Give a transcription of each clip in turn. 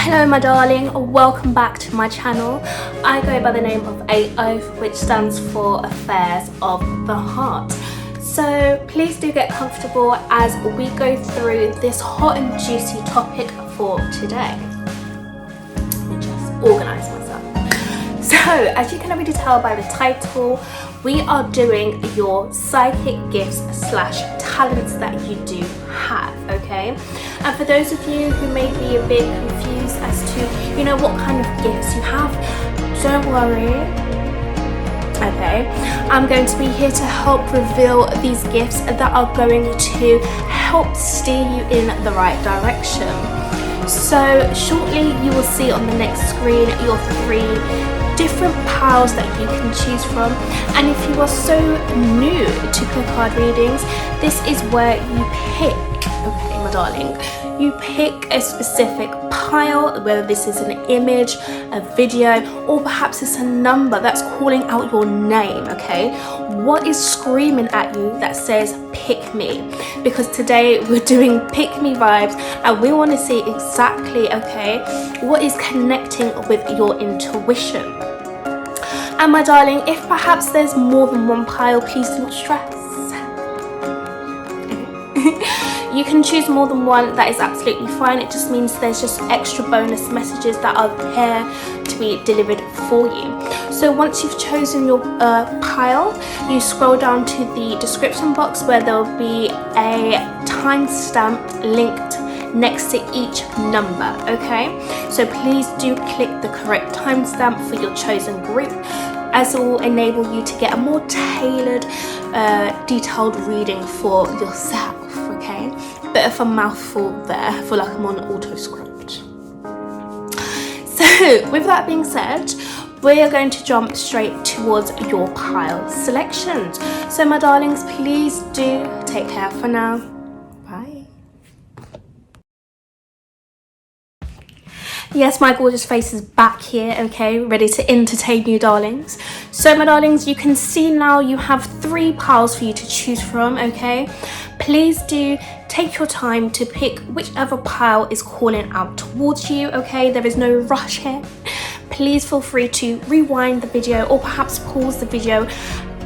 Hello my darling, welcome back to my channel. I go by the name of Aoth, which stands for Affairs of the Heart. So please do get comfortable as we go through this hot and juicy topic for today. Let me just organise myself. So as you can already tell by the title, we are doing your psychic gifts / talents that you do have, okay? And for those of you who may be a bit confused as to, what kind of gifts you have, don't worry, okay? I'm going to be here to help reveal these gifts that are going to help steer you in the right direction. So shortly you will see on the next screen your 3 different piles that you can choose from. And if you are so new to card readings, this is where you pick, okay my darling, you pick a specific pile, whether this is an image, a video, or perhaps it's a number that's calling out your name, okay? What is screaming at you that says pick me? Because today we're doing pick me vibes and we want to see exactly, okay, what is connecting with your intuition. And my darling, if perhaps there's more than one pile, please do not stress. You can choose more than one, that is absolutely fine. It just means there's just extra bonus messages that are here to be delivered for you. So once you've chosen your pile, you scroll down to the description box where there will be a timestamp linked next to each number, okay? So please do click the correct timestamp for your chosen group, as it will enable you to get a more tailored, detailed reading for yourself, okay? Bit of a mouthful there, I feel like I'm on auto script. So with that being said, we are going to jump straight towards your pile selections. So my darlings, please do take care for now. Bye. Yes, my gorgeous face is back here, okay, ready to entertain you darlings. So my darlings, you can see now you have 3 piles for you to choose from, okay? Please do take your time to pick whichever pile is calling out towards you, okay? There is no rush here. Please feel free to rewind the video or perhaps pause the video,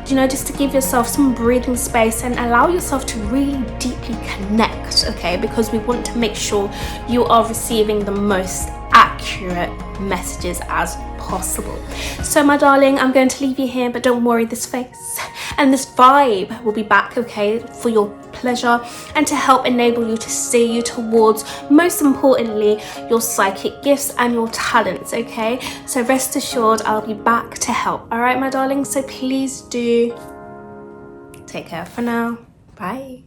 just to give yourself some breathing space and allow yourself to really deeply connect, okay? Because we want to make sure you are receiving the most accurate messages as possible. So my darling, I'm going to leave you here, but don't worry, this face and this vibe will be back, okay, for your pleasure and to help enable you to steer you towards, most importantly, your psychic gifts and your talents, okay? So rest assured I'll be back to help. All right my darling, so please do take care for now. Bye.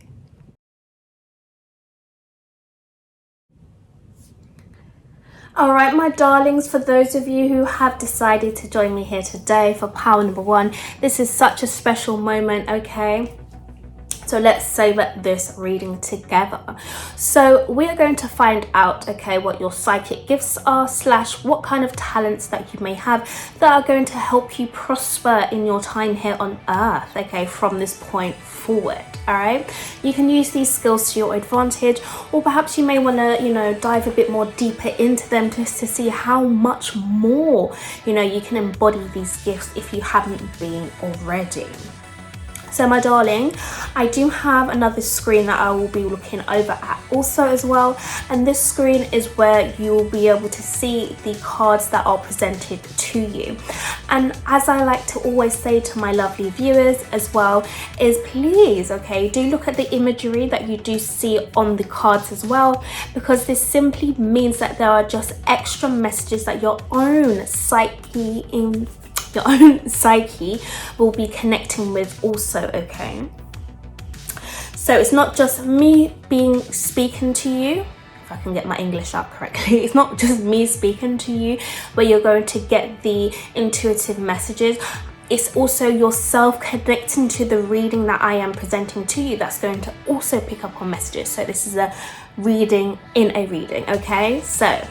Alright my darlings, for those of you who have decided to join me here today for pile number 1, this is such a special moment, okay? So let's savor this reading together. So we are going to find out, okay, what your psychic gifts are / what kind of talents that you may have that are going to help you prosper in your time here on earth, okay, from this point forward. All right, you can use these skills to your advantage, or perhaps you may want to dive a bit more deeper into them just to see how much more you can embody these gifts if you haven't been already. So my darling, I do have another screen that I will be looking over at also as well, and this screen is where you will be able to see the cards that are presented to you. And as I like to always say to my lovely viewers as well, is please, okay, do look at the imagery that you do see on the cards as well, because this simply means that there are just extra messages that your own psyche will be connecting with also, okay? So it's not just me speaking to you, if I can get my English out correctly, it's not just me speaking to you where you're going to get the intuitive messages. It's also yourself connecting to the reading that I am presenting to you that's going to also pick up on messages. So this is a reading in a reading, okay? So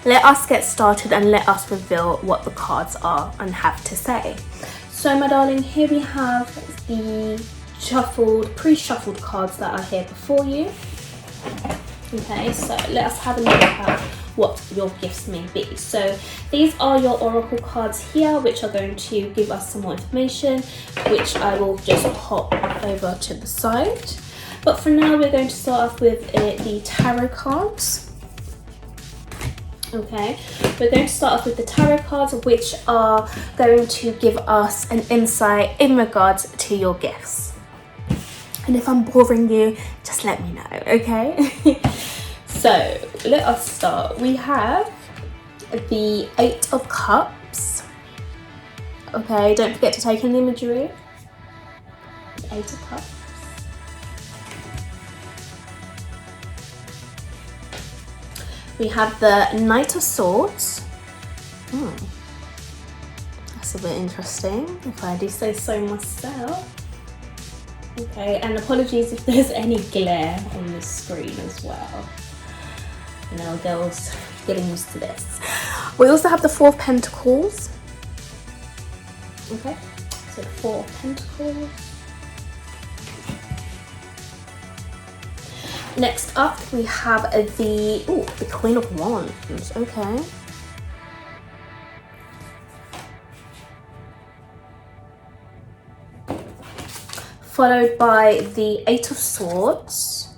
let us get started and let us reveal what the cards are and have to say. So my darling, here we have the pre-shuffled cards that are here before you. Okay, so let us have a look at what your gifts may be. So these are your oracle cards here, which are going to give us some more information, which I will just pop over to the side. But for now, we're going to start off with the tarot cards. Okay, we're going to start off with the tarot cards, which are going to give us an insight in regards to your gifts. And if I'm boring you, just let me know, okay? So let us start. We have the Eight of Cups. Okay, don't forget to take an imagery. The Eight of Cups. We have the Knight of Swords. That's a bit interesting, if I do say so myself. Okay, and apologies if there's any glare on the screen as well. You know, girls getting used to this. We also have the Four of Pentacles. Okay, so the Four of Pentacles. Next up, we have the Queen of Wands. Okay. Followed by the Eight of Swords.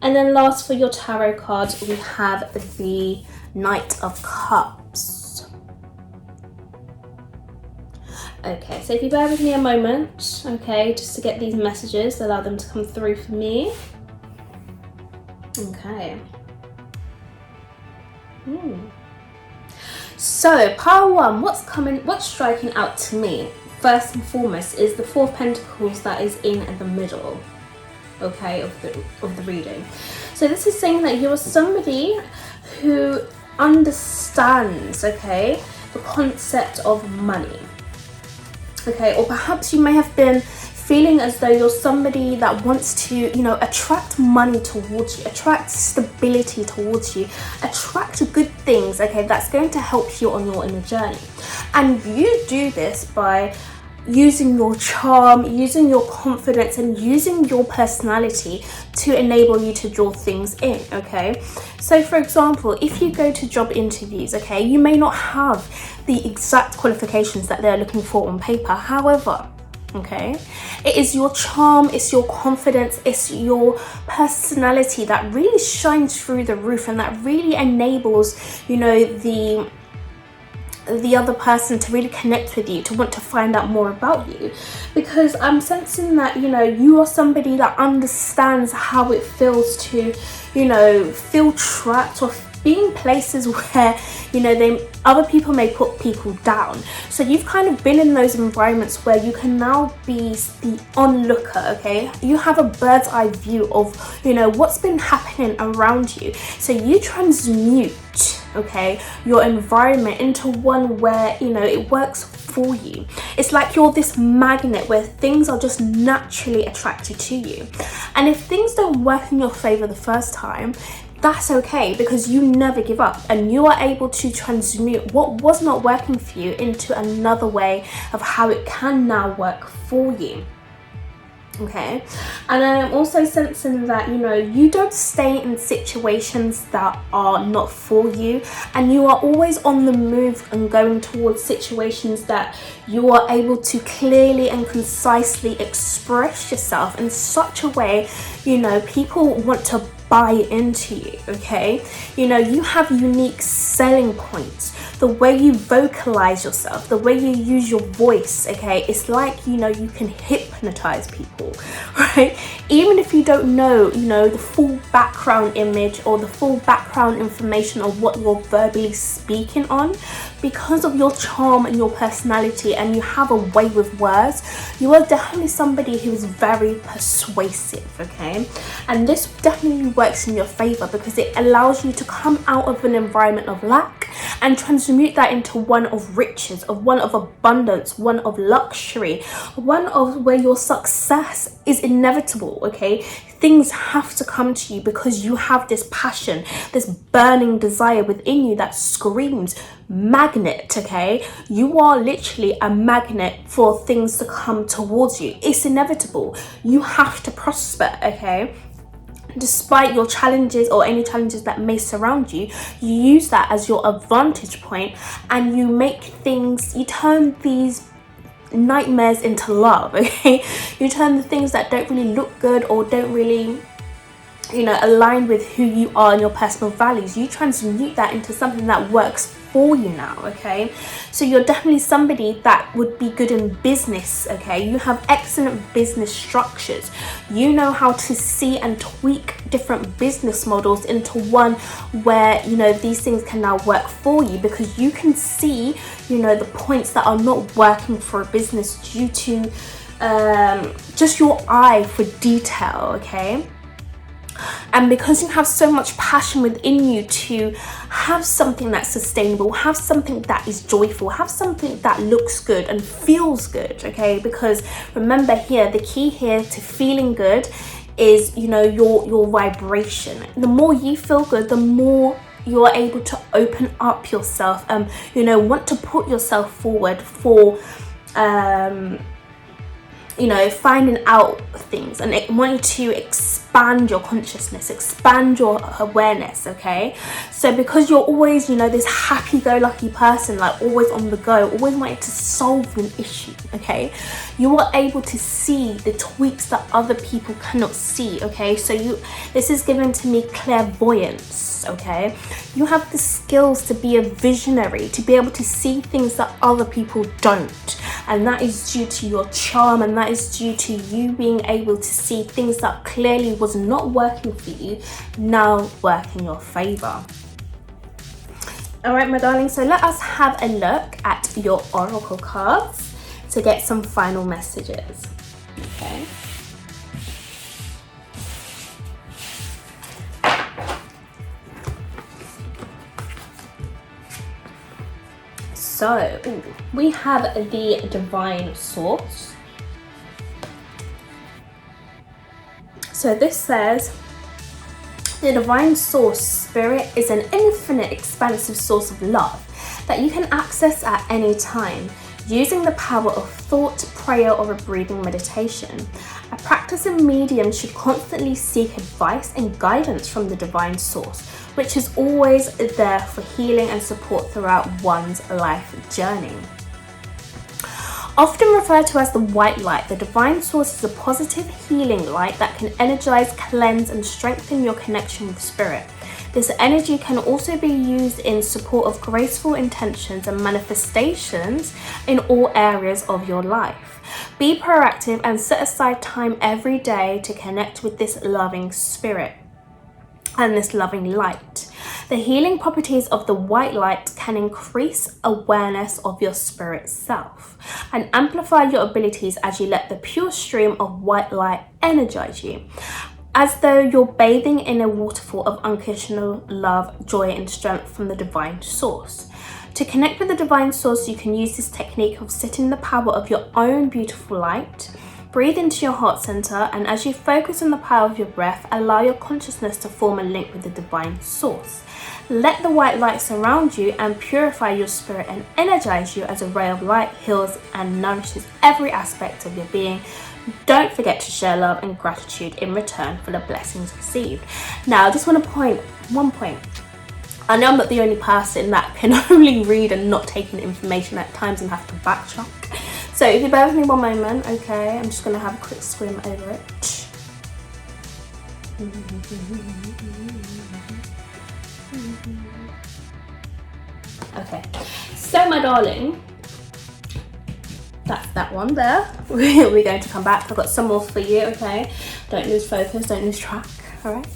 And then last for your tarot cards, we have the Knight of Cups. Okay, so if you bear with me a moment, okay, just to get these messages, allow them to come through for me. Okay. So, pile one, what's striking out to me, first and foremost, is the Four of Pentacles that is in the middle, okay, of the reading. So this is saying that you are somebody who understands, okay, the concept of money. Okay, or perhaps you may have been feeling as though you're somebody that wants to, you know, attract money towards you, attract stability towards you, attract good things, okay, that's going to help you on your inner journey. And you do this by using your charm, using your confidence, and using your personality to enable you to draw things in, okay? So for example, if you go to job interviews, okay, you may not have the exact qualifications that they're looking for on paper. However, okay, it is your charm, it's your confidence, it's your personality that really shines through the roof, and that really enables, you know, the other person to really connect with you, to want to find out more about you. Because I'm sensing that, you know, you are somebody that understands how it feels to, you know, feel trapped or being places where, you know, other people may put people down. So you've kind of been in those environments where you can now be the onlooker, okay? You have a bird's eye view of, you know, what's been happening around you. So you transmute, okay, your environment into one where, you know, it works for you. It's like you're this magnet where things are just naturally attracted to you. And if things don't work in your favor the first time, that's okay, because you never give up, and you are able to transmute what was not working for you into another way of how it can now work for you. Okay, and I'm also sensing that, you know, you don't stay in situations that are not for you, and you are always on the move and going towards situations that you are able to clearly and concisely express yourself in such a way, you know, people want to buy into you, okay? You know, you have unique selling points. The way you vocalize yourself, the way you use your voice, okay? It's like, you know, you can hypnotize people, right? Even if you don't know, you know, the full background image or the full background information of what you're verbally speaking on, because of your charm and your personality, and you have a way with words, you are definitely somebody who is very persuasive, okay? And this definitely works in your favor, because it allows you to come out of an environment of lack and transmute that into one of riches, of one of abundance, one of luxury, one of where your success is inevitable, okay? Things have to come to you because you have this passion, this burning desire within you that screams, magnet, okay? You are literally a magnet for things to come towards you. It's inevitable. You have to prosper, okay? Despite your challenges or any challenges that may surround you, you use that as your advantage point, and you make things, you turn these nightmares into love, okay? You turn the things that don't really look good or don't really, you know, align with who you are and your personal values. You transmute that into something that works for you now, okay? So you're definitely somebody that would be good in business, okay? You have excellent business structures. You know how to see and tweak different business models into one where, you know, these things can now work for you, because you can see, you know, the points that are not working for a business due to just your eye for detail, okay? And because you have so much passion within you to have something that's sustainable, have something that is joyful, have something that looks good and feels good, okay? Because remember here, the key here to feeling good is, you know, your vibration. The more you feel good, the more you're able to open up yourself, you know, want to put yourself forward for you know, finding out things and wanting to expand your consciousness, expand your awareness, okay? So because you're always, you know, this happy-go-lucky person, like always on the go, always wanting to solve an issue, okay? You are able to see the tweaks that other people cannot see, okay? So this is given to me clairvoyance, okay? You have the skills to be a visionary, to be able to see things that other people don't. And that is due to your charm, and that is due to you being able to see things that clearly was not working for you now work in your favor. All right, my darling, so let us have a look at your oracle cards to get some final messages. Okay. So we have the divine source. So this says, the divine source spirit is an infinite, expansive source of love that you can access at any time using the power of thought, prayer, or a breathing meditation. A practicing medium should constantly seek advice and guidance from the divine source, which is always there for healing and support throughout one's life journey. Often referred to as the white light, the divine source is a positive healing light that can energize, cleanse, and strengthen your connection with spirit. This energy can also be used in support of graceful intentions and manifestations in all areas of your life. Be proactive and set aside time every day to connect with this loving spirit and this loving light. The healing properties of the white light can increase awareness of your spirit self and amplify your abilities as you let the pure stream of white light energize you, as though you're bathing in a waterfall of unconditional love, joy, and strength from the divine source. To connect with the divine source, you can use this technique of sitting in the power of your own beautiful light. Breathe into your heart center, and as you focus on the power of your breath, allow your consciousness to form a link with the divine source. Let the white light surround you and purify your spirit and energize you as a ray of light heals and nourishes every aspect of your being. Don't forget to share love and gratitude in return for the blessings received. Now, I just want to point one point. I know I'm not the only person that can only read and not take in information at times and have to backtrack. So if you bear with me one moment, okay, I'm just going to have a quick skim over it. Okay, so my darling, that's that one there. We're going to come back. I've got some more for you, okay? Don't lose focus, don't lose track, all right?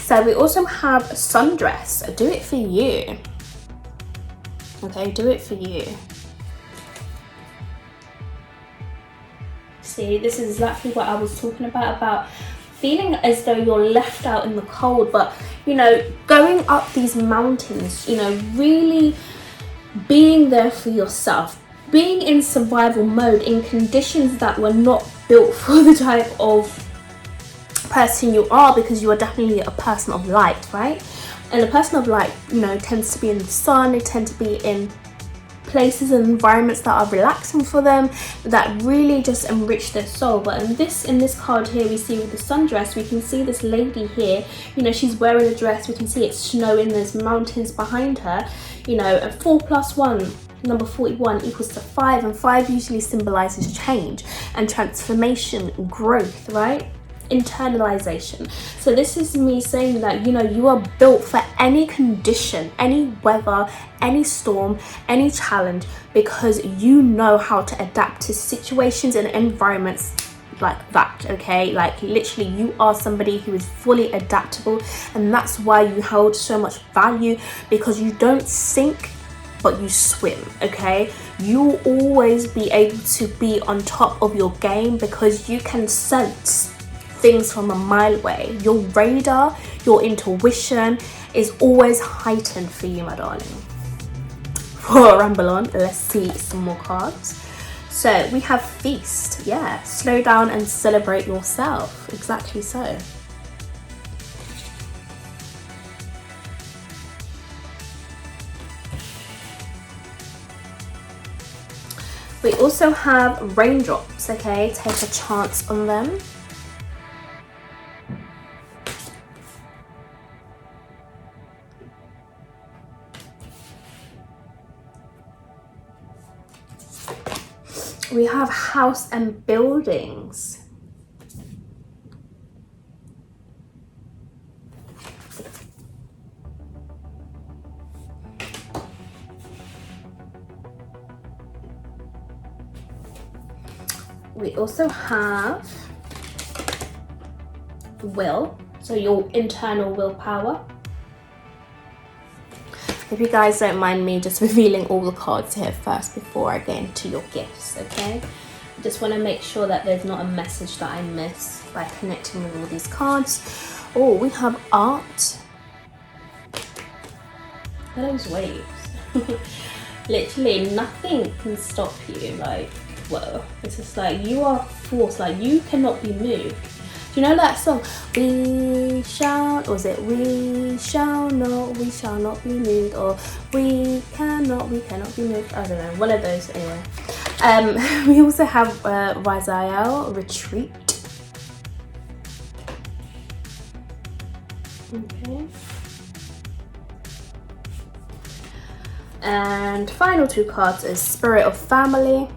So we also have sundress. Do it for you. Okay, do it for you. See, this is exactly what I was talking about feeling as though you're left out in the cold, but, you know, going up these mountains, you know, really being there for yourself, being in survival mode in conditions that were not built for the type of person you are, because you are definitely a person of light, right? And the person of light, you know, tends to be in the sun. They tend to be in places and environments that are relaxing for them, that really just enrich their soul. But in this card here, we see with the sundress, we can see this lady here, you know, she's wearing a dress. We can see it's snowing, there's mountains behind her, you know, and 4 + 1, number 41, equals to 5, and 5 usually symbolizes change and transformation, growth, right? Internalization. So this is me saying that, you know, you are built for any condition, any weather, any storm, any challenge, because you know how to adapt to situations and environments like that. Okay, like literally you are somebody who is fully adaptable, and that's why you hold so much value, because you don't sink but you swim. Okay, you'll always be able to be on top of your game because you can sense things from a mile away. Your radar, your intuition is always heightened for you, my darling. For a ramble on, let's see some more cards. So we have feast. Yeah, slow down and celebrate yourself. Exactly so. We also have raindrops. Okay, take a chance on them. We have house and buildings. We also have will, so your internal willpower. If you guys don't mind me just revealing all the cards here first before I get into your gifts, okay? I just want to make sure that there's not a message that I miss by connecting with all these cards. Oh, we have art. Those waves. Literally nothing can stop you. Like, whoa. It's just like you are forced, like you cannot be moved. Do you know that song? We shall, was it we shall not be moved, or we cannot be moved? I don't know, one of those anyway. We also have Raziel, retreat. Okay. And final 2 cards is spirit of family.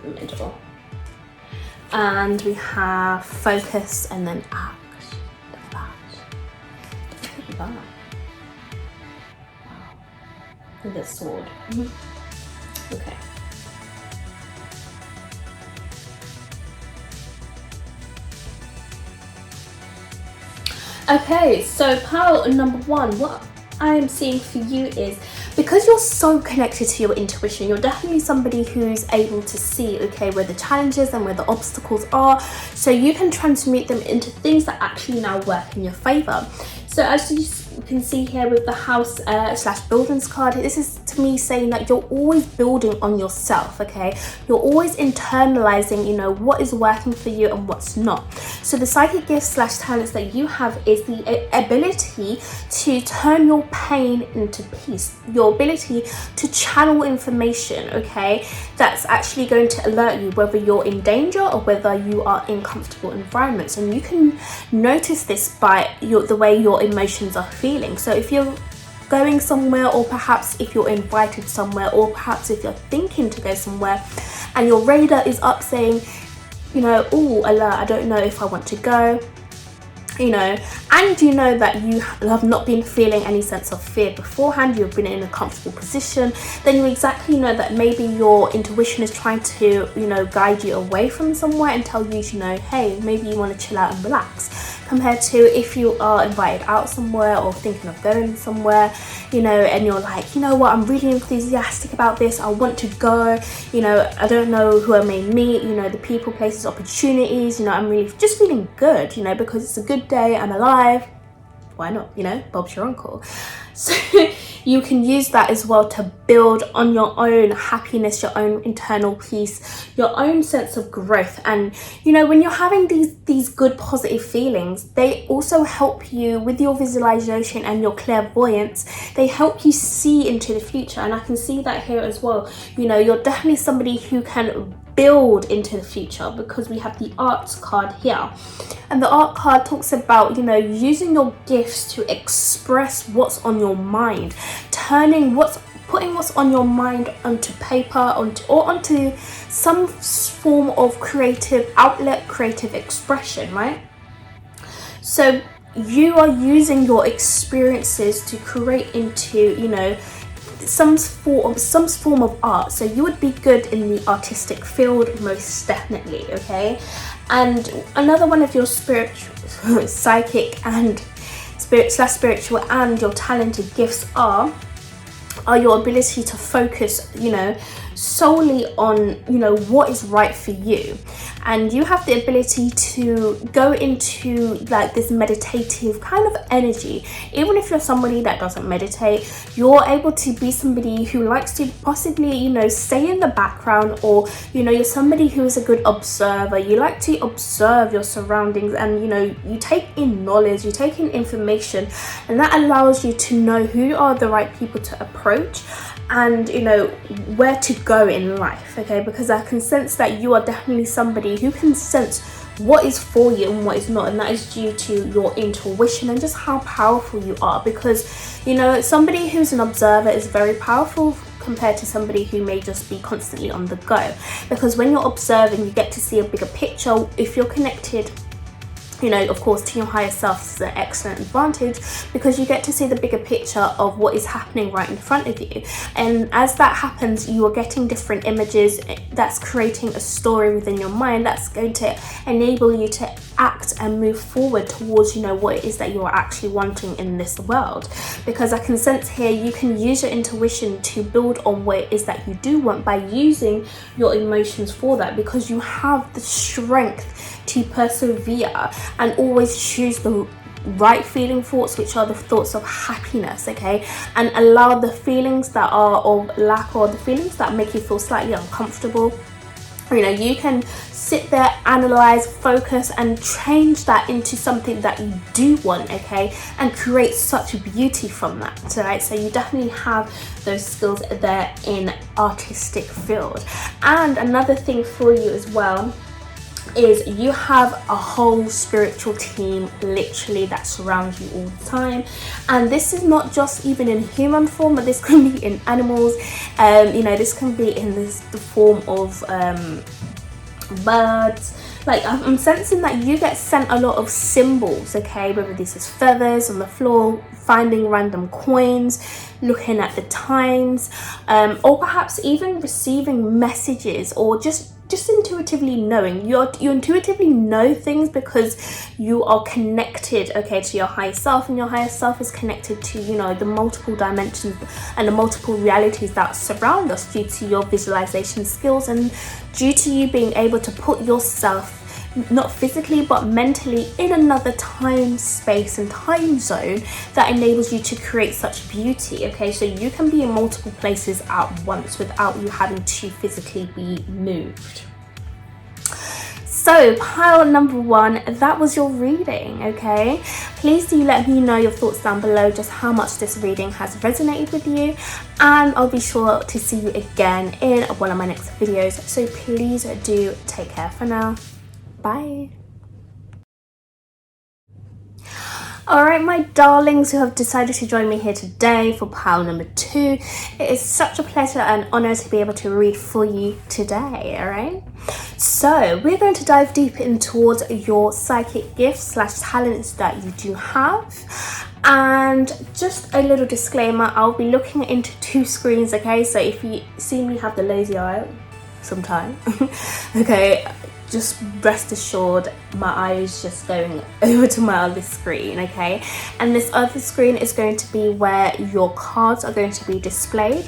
In the middle, and we have focus and then act. Look at that. Wow. With a sword. Okay. Okay, so pile number 1, what I am seeing for you is, because you're so connected to your intuition, you're definitely somebody who's able to see, okay, where the challenges and where the obstacles are, so you can transmute them into things that actually now work in your favor. So as you can see here with the house / buildings card, this is to me saying that you're always building on yourself, okay? You're always internalizing, you know, what is working for you and what's not. So the psychic gifts / talents that you have is the ability to turn your pain into peace, your ability to channel information, okay, that's actually going to alert you whether you're in danger or whether you are in comfortable environments. And you can notice this by the way your emotions are feeling. So if you're going somewhere, or perhaps if you're invited somewhere, or perhaps if you're thinking to go somewhere and your radar is up saying, you know, oh, alert, I don't know if I want to go, you know, and you know that you have not been feeling any sense of fear beforehand, you've been in a comfortable position, then you exactly know that maybe your intuition is trying to, you know, guide you away from somewhere and tell you, you know, hey, maybe you want to chill out and relax. Compared to if you are invited out somewhere or thinking of going somewhere, you know, and you're like, you know what, I'm really enthusiastic about this, I want to go, you know, I don't know who I may meet, you know, the people, places, opportunities, you know, I'm really just feeling good, you know, because it's a good day, I'm alive, why not, you know, Bob's your uncle. So you can use that as well to build on your own happiness, your own internal peace, your own sense of growth. And you know, when you're having these good positive feelings, they also help you with your visualization and your clairvoyance. They help you see into the future, and I can see that here as well. You know, you're definitely somebody who can build into the future, because we have the arts card here, and the art card talks about, you know, using your gifts to express what's on your mind, putting what's on your mind onto paper, onto some form of creative outlet, creative expression, right? So you are using your experiences to create into, you know, some form of art. So you would be good in the artistic field, most definitely, okay? And another one of your spiritual, psychic and spiritual and your talented gifts are your ability to focus, you know, solely on, you know, what is right for you. And you have the ability to go into like this meditative kind of energy. Even if you're somebody that doesn't meditate, you're able to be somebody who likes to possibly, you know, stay in the background, or, you know, you're somebody who is a good observer. You like to observe your surroundings, and, you know, you take in knowledge, you take in information, and that allows you to know who are the right people to approach, and, you know, where to go in life, okay? Because I can sense that you are definitely somebody who can sense what is for you and what is not, and that is due to your intuition and just how powerful you are. Because, you know, somebody who's an observer is very powerful compared to somebody who may just be constantly on the go, because when you're observing, you get to see a bigger picture. If you're connected, you know, of course, to your higher self is an excellent advantage, because you get to see the bigger picture of what is happening right in front of you. And as that happens, you are getting different images. That's creating a story within your mind that's going to enable you to act and move forward towards, you know, what it is that you're actually wanting in this world. Because I can sense here, you can use your intuition to build on what it is that you do want by using your emotions for that, because you have the strength to persevere and always choose the right feeling thoughts, which are the thoughts of happiness, okay? And allow the feelings that are of lack, or the feelings that make you feel slightly uncomfortable, you know, you can sit there, analyze, focus, and change that into something that you do want, okay? And create such beauty from that, right? So you definitely have those skills there in artistic field. And another thing for you as well is you have a whole spiritual team literally that surrounds you all the time. And this is not just even in human form, but this can be in animals, you know, this can be in the form of birds. Like, I'm sensing that you get sent a lot of symbols, okay? Whether this is feathers on the floor, finding random coins, looking at the times, or perhaps even receiving messages, or just intuitively knowing. You intuitively know things because you are connected, okay, to your higher self, and your higher self is connected to, you know, the multiple dimensions and the multiple realities that surround us due to your visualization skills, and due to you being able to put yourself, not physically but mentally, in another time, space and time zone that enables you to create such beauty, okay? So you can be in multiple places at once without you having to physically be moved. So pile number 1, that was your reading, okay? Please do let me know your thoughts down below, just how much this reading has resonated with you, and I'll be sure to see you again in one of my next videos. So please do take care for now. Bye. Alright, my darlings who have decided to join me here today for pile number 2, it is such a pleasure and honor to be able to read for you today, alright? So we're going to dive deep in towards your psychic gifts / talents that you do have. And just a little disclaimer, I'll be looking into 2 screens, okay? So if you see me have the lazy eye sometime, okay, just rest assured my eye is just going over to my other screen, okay? And this other screen is going to be where your cards are going to be displayed.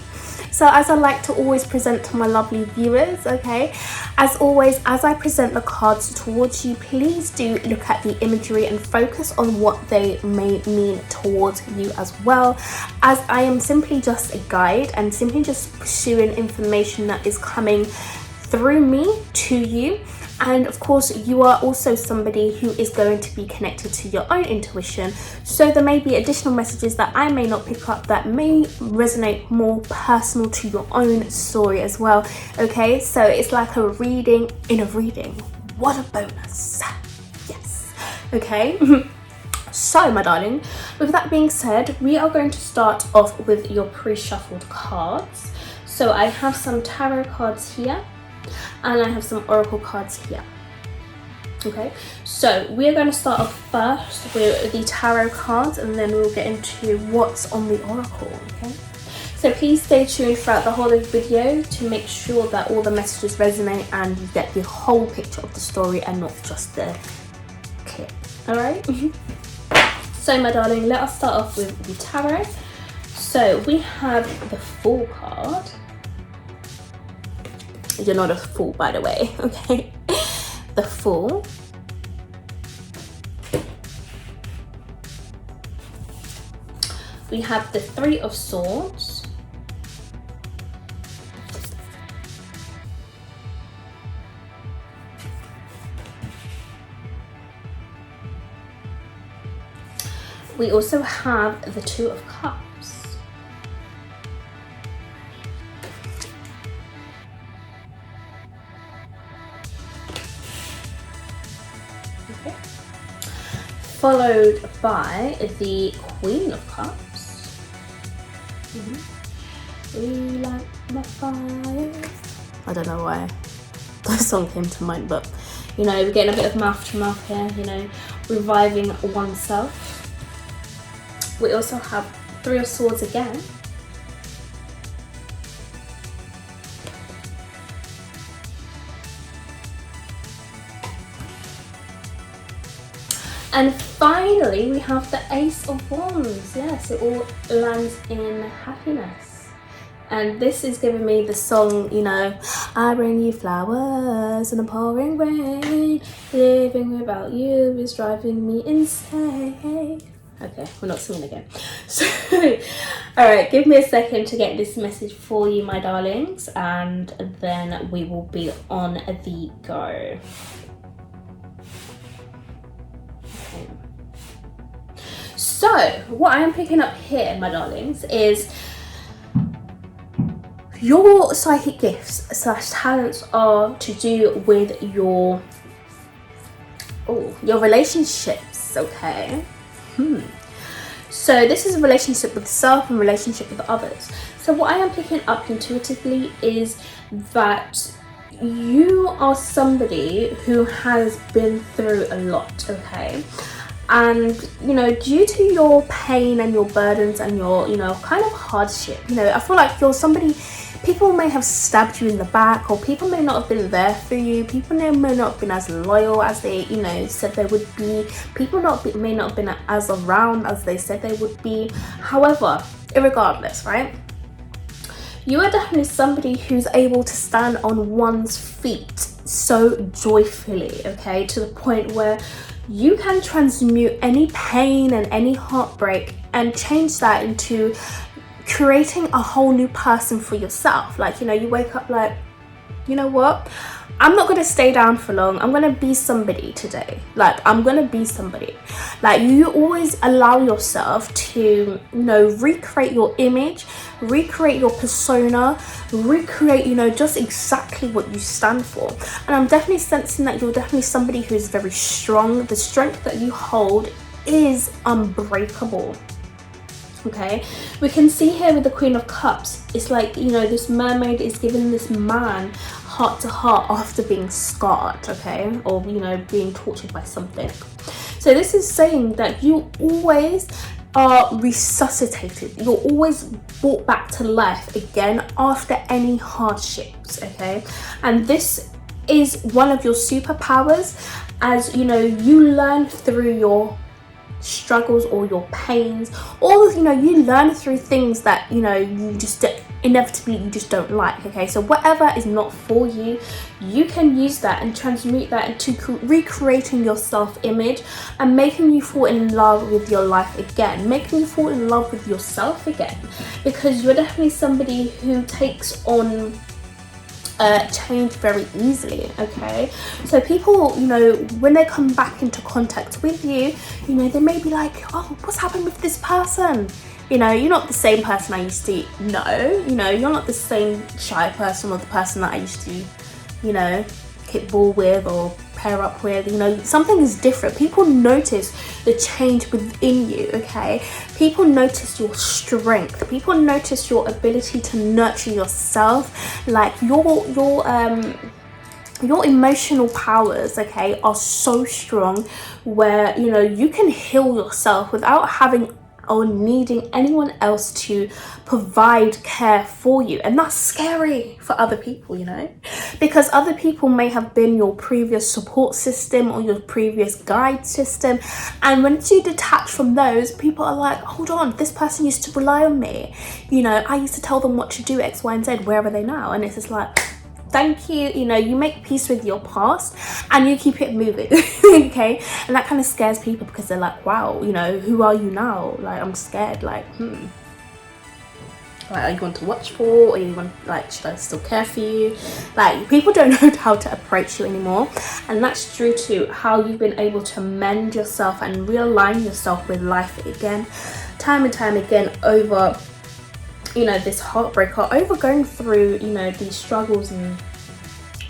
So as I like to always present to my lovely viewers, okay, as always, as I present the cards towards you, please do look at the imagery and focus on what they may mean towards you as well, as I am simply just a guide and simply just pursuing information that is coming through me to you. And of course, you are also somebody who is going to be connected to your own intuition. So there may be additional messages that I may not pick up that may resonate more personal to your own story as well. Okay, so it's like a reading in a reading. What a bonus. Yes. Okay. So my darling, with that being said, we are going to start off with your pre-shuffled cards. So I have some tarot cards here, and I have some oracle cards here. Okay, so we're going to start off first with the tarot cards, and then we'll get into what's on the oracle. Okay, so please stay tuned throughout the whole of the video to make sure that all the messages resonate and you get the whole picture of the story and not just the clip. All right. So my darling, let us start off with the tarot. So we have the Fool card. You're not a fool, by the way, okay? The Fool. We have the Three of Swords. We also have the Two of Cups. Followed by the Queen of Cups. We light my fire. I don't know why that song came to mind, but you know, we're getting a bit of mouth to mouth here, you know, reviving oneself. We also have Three of Swords again. And finally, we have the Ace of Wands. Yes, it all lands in happiness. And this is giving me the song, you know, I bring you flowers in a pouring rain. Living without you is driving me insane. Okay, we're not singing again. So, all right, give me a second to get this message for you, my darlings, and then we will be on the go. So what I am picking up here, my darlings, is your psychic gifts / talents are to do with your relationships, okay? So this is a relationship with self and relationship with others. So what I am picking up intuitively is that you are somebody who has been through a lot, okay? And you know, due to your pain and your burdens and your, you know, kind of hardship, you know, I feel like you're somebody, people may have stabbed you in the back, or people may not have been there for you, people may not have been as loyal as they, you know, said they would be, people may not have been as around as they said they would be. However, irregardless, right, you are definitely somebody who's able to stand on one's feet so joyfully, okay, to the point where you can transmute any pain and any heartbreak and change that into creating a whole new person for yourself. Like, you know, you wake up like, you know what, I'm not going to stay down for long, I'm going to be somebody today. Like, I'm going to be somebody. Like, you always allow yourself to, you know, recreate your image, recreate your persona, recreate, you know, just exactly what you stand for. And I'm definitely sensing that you're definitely somebody who is very strong. The strength that you hold is unbreakable. Okay, we can see here with the Queen of Cups, it's like, you know, this mermaid is giving this man heart to heart after being scarred, okay, or, you know, being tortured by something. So this is saying that you always are resuscitated, you're always brought back to life again after any hardships, okay? And this is one of your superpowers. As you know, you learn through your struggles or your pains, or you know, you learn through things that you know you just inevitably you just don't like. Okay, so whatever is not for you, you can use that and transmute that into recreating your self-image and making you fall in love with your life again, making you fall in love with yourself again, because you're definitely somebody who takes on change very easily. Okay, so people, you know, when they come back into contact with you, you know, they may be like, oh, what's happened with this person? You know, you're not the same person I used to know. You know, you're not the same shy person or the person that I used to, you know, kick ball with or pair up with. You know, something is different. People notice the change within you. Okay, people notice your strength, people notice your ability to nurture yourself, like your emotional powers, okay, are so strong where, you know, you can heal yourself without having or needing anyone else to provide care for you. And that's scary for other people, you know, because other people may have been your previous support system or your previous guide system, and once you detach from those, people are like, hold on, this person used to rely on me, you know, I used to tell them what to do, X, Y, and Z, where are they now? And it's just like, thank you. You know, you make peace with your past and you keep it moving. Okay, and that kind of scares people because they're like, wow, you know, who are you now? Like, I'm scared. Like, like, are you one to watch for, or you want, like, should I still care for you? Like, people don't know how to approach you anymore, and that's due to how you've been able to mend yourself and realign yourself with life again, time and time again, over, you know, this heartbreak, or over going through, you know, these struggles and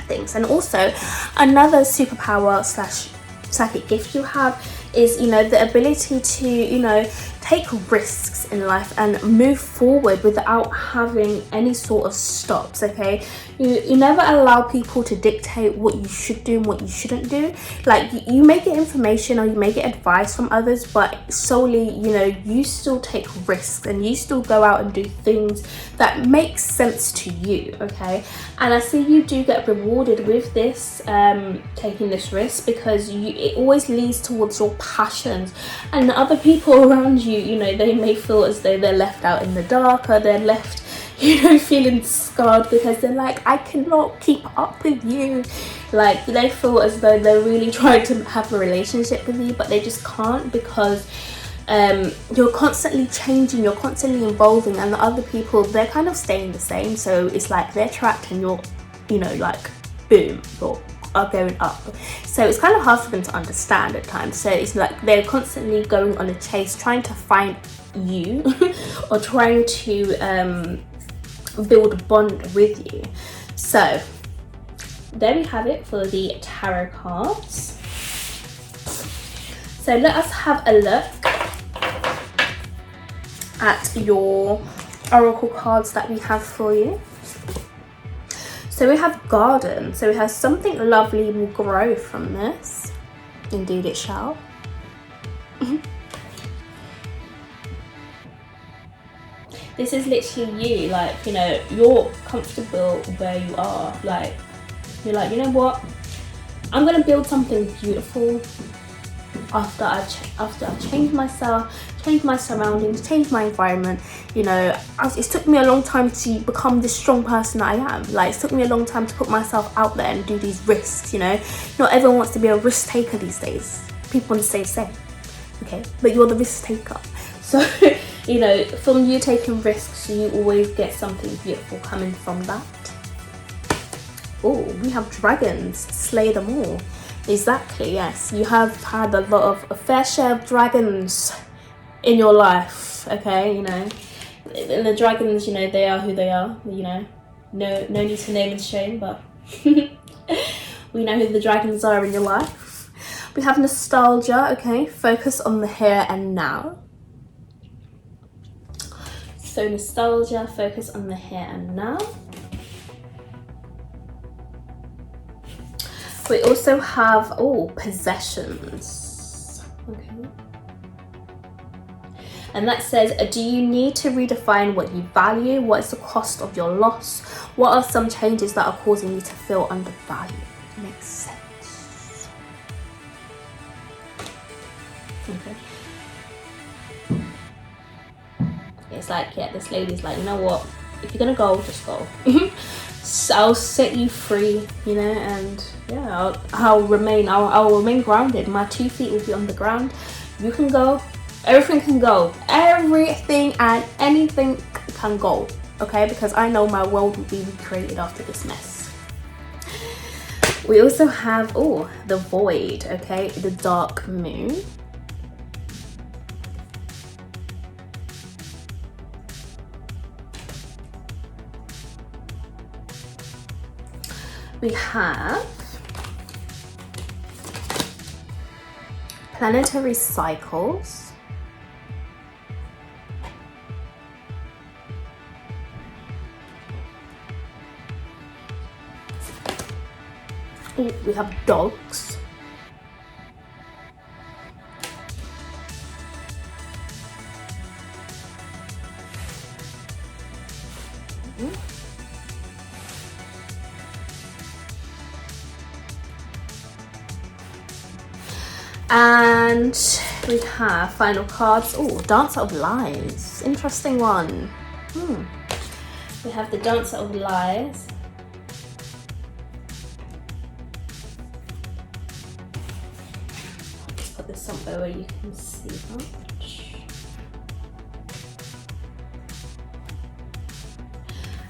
things. And also another superpower slash psychic gift you have is, you know, the ability to, you know, take risks in life and move forward without having any sort of stops. Okay, you never allow people to dictate what you should do and what you shouldn't do. Like, you may get information or you may get advice from others, but solely, you know, you still take risks and you still go out and do things that make sense to you. Okay, and I see you do get rewarded with this, taking this risk, because it always leads towards your passions, and the other people around you, you know, they may feel as though they're left out in the dark, or they're left, you know, feeling scarred because they're like, I cannot keep up with you. Like, they feel as though they're really trying to have a relationship with you, but they just can't, because you're constantly changing, you're constantly evolving, and the other people, they're kind of staying the same. So it's like they're trapped and you're, you know, like, boom, you're are going up. So it's kind of hard for them to understand at times. So it's like they're constantly going on a chase, trying to find you or trying to build a bond with you. So there we have it for the tarot cards. So let us have a look at your oracle cards that we have for you. So we have garden. So we have something lovely will grow from this. Indeed it shall. This is literally you, like, you know, you're comfortable where you are. Like, you're like, you know what? I'm gonna build something beautiful after I change myself, change my surroundings, change my environment. You know, it's took me a long time to become this strong person that I am. Like, it took me a long time to put myself out there and do these risks, you know. Not everyone wants to be a risk taker these days. People want to stay the same, okay? But you're the risk taker. So, you know, from you taking risks, you always get something beautiful coming from that. Oh, we have dragons. Slay them all. Exactly, yes. You have had a a fair share of dragons in your life, okay, you know. And the dragons, you know, they are who they are, you know. No need to name and shame, but we know who the dragons are in your life. We have nostalgia, okay. Focus on the here and now. So nostalgia, focus on the here and now. We also have, possessions. Okay. And that says, do you need to redefine what you value? What is the cost of your loss? What are some changes that are causing you to feel undervalued? makes sense. Okay. It's like, yeah, this lady's like, you know what? If you're gonna go, just go. So I'll set you free, you know, and yeah, I'll remain grounded. My 2 feet will be on the ground. You can go. Everything can go. Everything and anything can go. Okay, because I know my world will be recreated after this mess. We also have the void. Okay, the dark moon. We have planetary cycles. We have dogs. And we have final cards. Dancer of Lies. Interesting one. We have the Dancer of Lies. Let's put this somewhere where you can see that.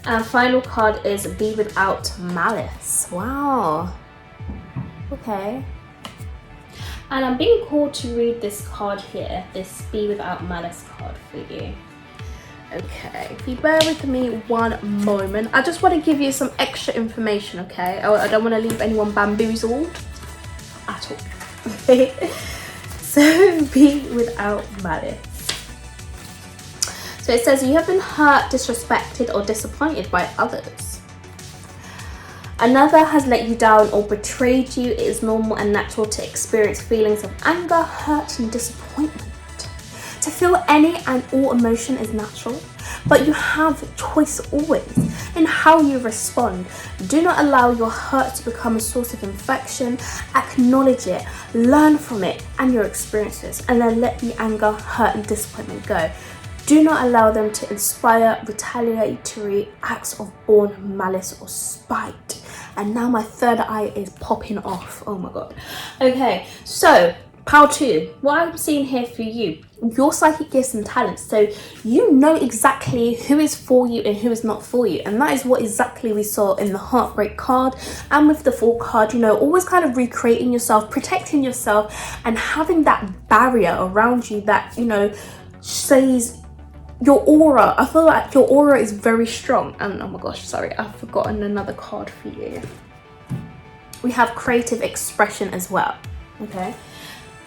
And final card is Be Without Malice. Wow. Okay. And I'm being called to read this card here, this Be Without Malice card for you. Okay, if you bear with me one moment, I just want to give you some extra information, okay? I don't want to leave anyone bamboozled at all. So, Be Without Malice. So it says, you have been hurt, disrespected, or disappointed by others. Another has let you down or betrayed you. It is normal and natural to experience feelings of anger, hurt, and disappointment. To feel any and all emotion is natural, but you have choice always in how you respond. Do not allow your hurt to become a source of infection. Acknowledge it, learn from it and your experiences, and then let the anger, hurt, and disappointment go. Do not allow them to inspire retaliatory acts of born malice or spite. And now my third eye is popping off. Oh my god. Okay, so pile 2. What I'm seeing here for you, your psychic gifts and talents. So you know exactly who is for you and who is not for you. And that is what exactly we saw in the Heartbreak card and with the Fool card. You know, always kind of recreating yourself, protecting yourself, and having that barrier around you that, you know, says your aura. I feel like your aura is very strong. And oh my gosh, sorry, I've forgotten another card for you. We have creative expression as well. Okay,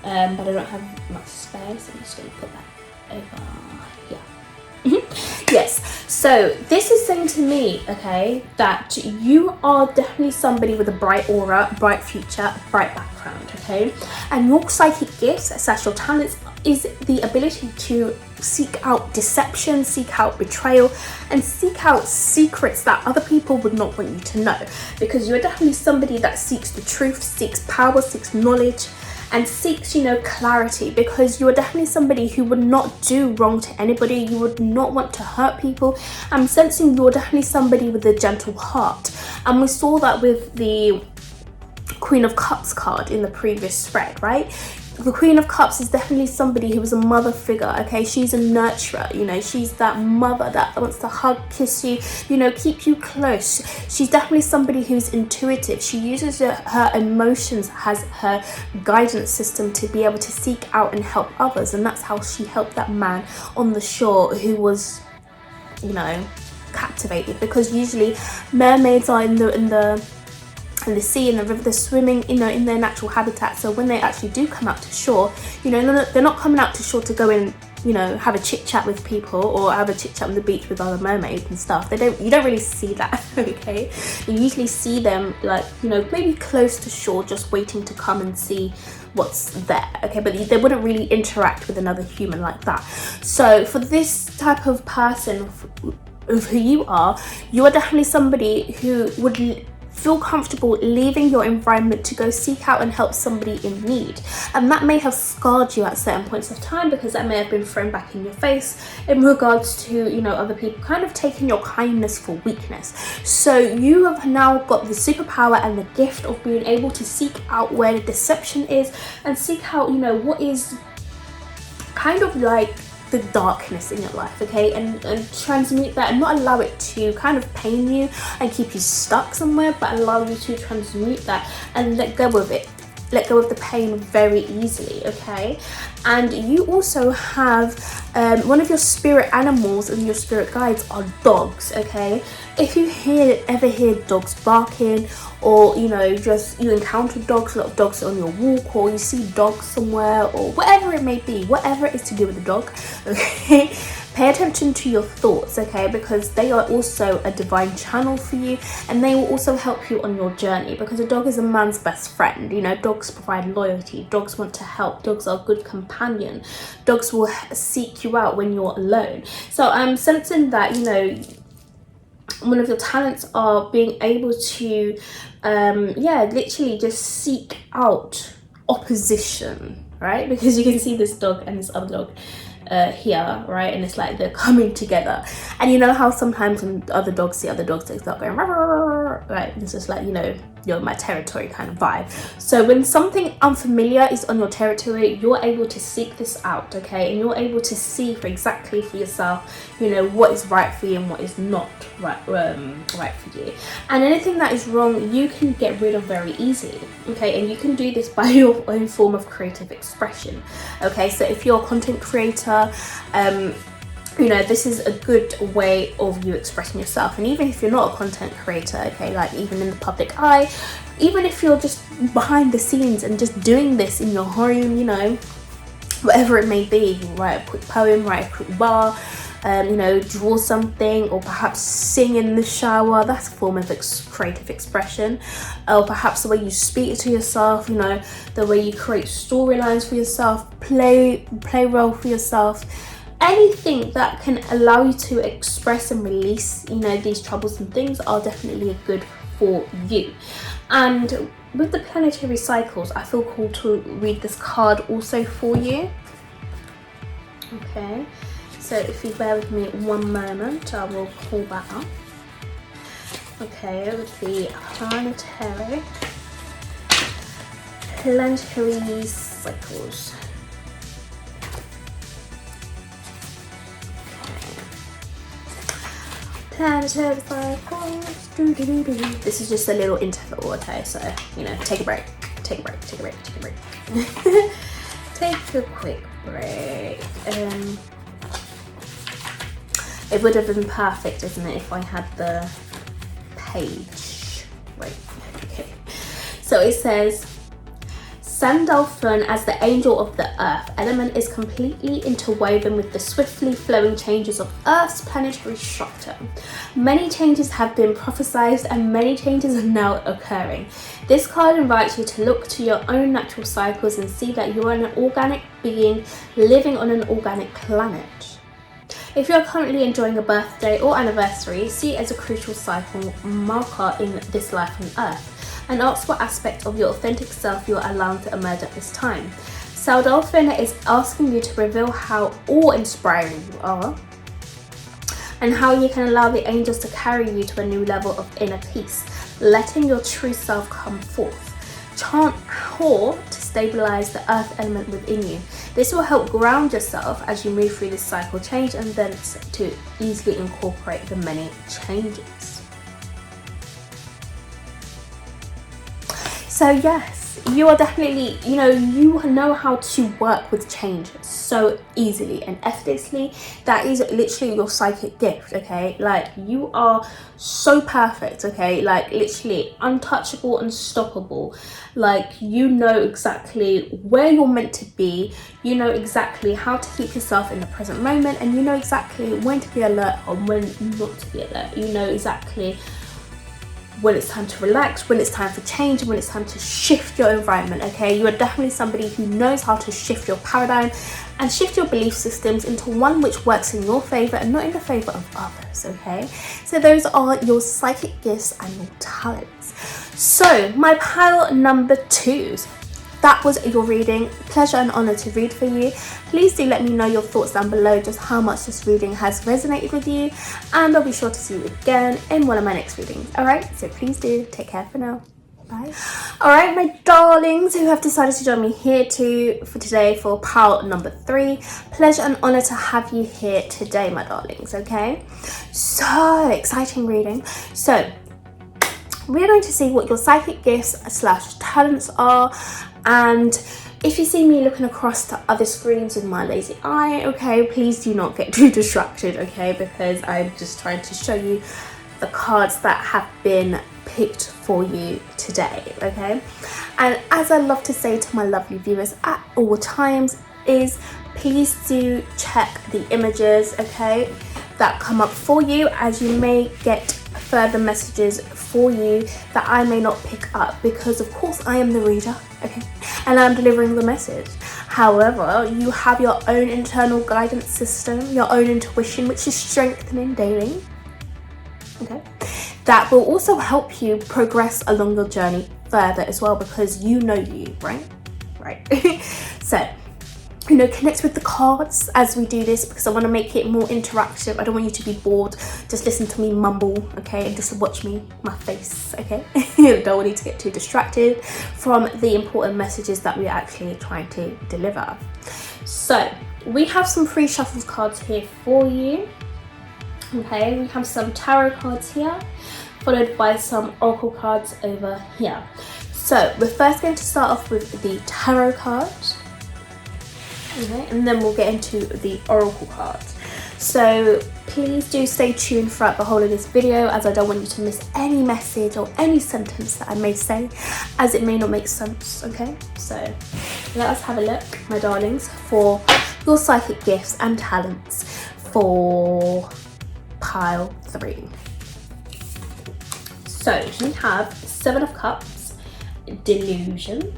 but I don't have much space. I'm just going to put that over here. Yes, so this is saying to me, okay, that you are definitely somebody with a bright aura, bright future, bright background, okay? And your psychic gifts, slash your talents, is the ability to seek out deception, seek out betrayal, and seek out secrets that other people would not want you to know. Because you're definitely somebody that seeks the truth, seeks power, seeks knowledge, and seeks, you know, clarity, because you are definitely somebody who would not do wrong to anybody. You would not want to hurt people. I'm sensing you're definitely somebody with a gentle heart, and we saw that with the Queen of Cups card in the previous spread, right? The Queen of Cups is definitely somebody who is a mother figure, okay? She's a nurturer, you know, she's that mother that wants to hug, kiss you, you know, keep you close. She's definitely somebody who's intuitive. She uses her emotions as her guidance system to be able to seek out and help others. And that's how she helped that man on the shore who was, you know, captivated. Because usually mermaids are in the sea and the river, they're swimming, you know, in their natural habitat. So when they actually do come out to shore, you know, they're not coming out to shore to go and, you know, have a chit chat with people or have a chit chat on the beach with other mermaids and stuff. You don't really see that. Okay, you usually see them, like, you know, maybe close to shore, just waiting to come and see what's there. Okay, but they wouldn't really interact with another human like that. So for this type of person of who you are definitely somebody who would feel comfortable leaving your environment to go seek out and help somebody in need. And that may have scarred you at certain points of time, because that may have been thrown back in your face in regards to, you know, other people kind of taking your kindness for weakness. So you have now got the superpower and the gift of being able to seek out where the deception is, and seek out, you know, what is kind of like the darkness in your life, okay, and transmute that, and not allow it to kind of pain you and keep you stuck somewhere, but allow you to transmute that and let go of it, let go of the pain very easily, okay. And you also have one of your spirit animals and your spirit guides are dogs, okay. If you ever hear dogs barking, or you know, just you encounter dogs, a lot of dogs on your walk, or you see dogs somewhere, or whatever it may be, whatever it is to do with the dog, okay, pay attention to your thoughts, okay, because they are also a divine channel for you, and they will also help you on your journey, because a dog is a man's best friend. You know, dogs provide loyalty, dogs want to help, dogs are a good companion, dogs will seek you out when you're alone. So I'm sensing that, you know, one of your talents are being able to literally just seek out opposition, right? Because you can see this dog and this other dog here, right, and it's like they're coming together. And you know how sometimes when other dogs see other dogs, they start going right, it's just like, you know, you're in my territory kind of vibe. So when something unfamiliar is on your territory, you're able to seek this out, okay, and you're able to see for yourself, you know, what is right for you and what is not right for you. And anything that is wrong, you can get rid of very easily, okay, and you can do this by your own form of creative expression, okay. So if you're a content creator, you know, this is a good way of you expressing yourself. And even if you're not a content creator, okay, like even in the public eye, even if you're just behind the scenes and just doing this in your home, you know, whatever it may be, write a quick poem, write a quick bar, you know, draw something, or perhaps sing in the shower, that's a form of creative expression. Or perhaps the way you speak to yourself, you know, the way you create storylines for yourself, play role for yourself. Anything that can allow you to express and release, you know, these troublesome things are definitely good for you. And with the planetary cycles, I feel called to read this card also for you. Okay, so if you bear with me one moment, I will pull that up. Okay, with the planetary cycles. Planetary cycles. This is just a little interval, okay? So, you know, take a break. Take a quick break. It would have been perfect, isn't it, if I had the page. Right, okay. So it says, Sandalphon, as the angel of the earth element, is completely interwoven with the swiftly flowing changes of Earth's planetary structure. Many changes have been prophesied and many changes are now occurring. This card invites you to look to your own natural cycles and see that you are an organic being living on an organic planet. If you are currently enjoying a birthday or anniversary, see it as a crucial cycle marker in this life on Earth, and ask what aspect of your authentic self you are allowed to emerge at this time. Sandalphon is asking you to reveal how awe-inspiring you are and how you can allow the angels to carry you to a new level of inner peace, letting your true self come forth. Chant Haw to stabilize the earth element within you. This will help ground yourself as you move through this cycle change, and then to easily incorporate the many changes. So yes, you are definitely, you know how to work with change so easily and effortlessly. That is literally your psychic gift, okay? Like, you are so perfect, okay? Like, literally untouchable, unstoppable. Like, you know exactly where you're meant to be. You know exactly how to keep yourself in the present moment, and you know exactly when to be alert or when not to be alert. You know exactly when it's time to relax, when it's time for change, and when it's time to shift your environment, okay? You are definitely somebody who knows how to shift your paradigm and shift your belief systems into one which works in your favor and not in the favor of others, okay? So those are your psychic gifts and your talents. So my pile number 2, that was your reading. Pleasure and honor to read for you. Please do let me know your thoughts down below, just how much this reading has resonated with you, and I'll be sure to see you again in one of my next readings. All right, so please do take care for now. Bye. All right, my darlings who have decided to join me here for today for pile number 3. Pleasure and honor to have you here today, my darlings. Okay, so exciting reading. So we're going to see what your psychic gifts / talents are, and if you see me looking across to other screens with my lazy eye, okay, please do not get too distracted, okay, because I'm just trying to show you the cards that have been picked for you today, okay? And as I love to say to my lovely viewers at all times is, please do check the images, okay, that come up for you, as you may get further messages for you that I may not pick up, because of course I am the reader, okay, and I'm delivering the message. However, you have your own internal guidance system, your own intuition, which is strengthening daily, okay, that will also help you progress along your journey further as well, because you know you, right? So, you know, connect with the cards as we do this, because I want to make it more interactive. I don't want you to be bored, just listen to me mumble, okay, and just watch my face, okay? Don't want you to get too distracted from the important messages that we're actually trying to deliver. So we have some pre-shuffled cards here for you, okay? We have some tarot cards here, followed by some oracle cards over here. So we're first going to start off with the tarot cards. Okay, and then we'll get into the oracle cards. So please do stay tuned throughout the whole of this video, as I don't want you to miss any message or any sentence that I may say, as it may not make sense, okay? So let us have a look, my darlings, for your psychic gifts and talents for pile 3. So we have 7 of Cups, Delusion.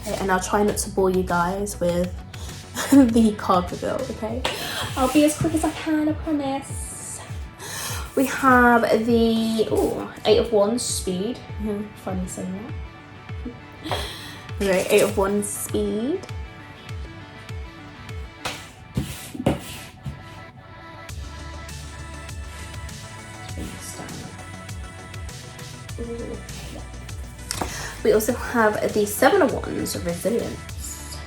Okay, and I'll try not to bore you guys with the card reveal, okay? I'll be as quick as I can, I promise. We have the 8 of Wands, Speed. Funny saying that. Okay, 8 of Wands, Speed. Ooh. We also have the 7 of Wands, Resilience.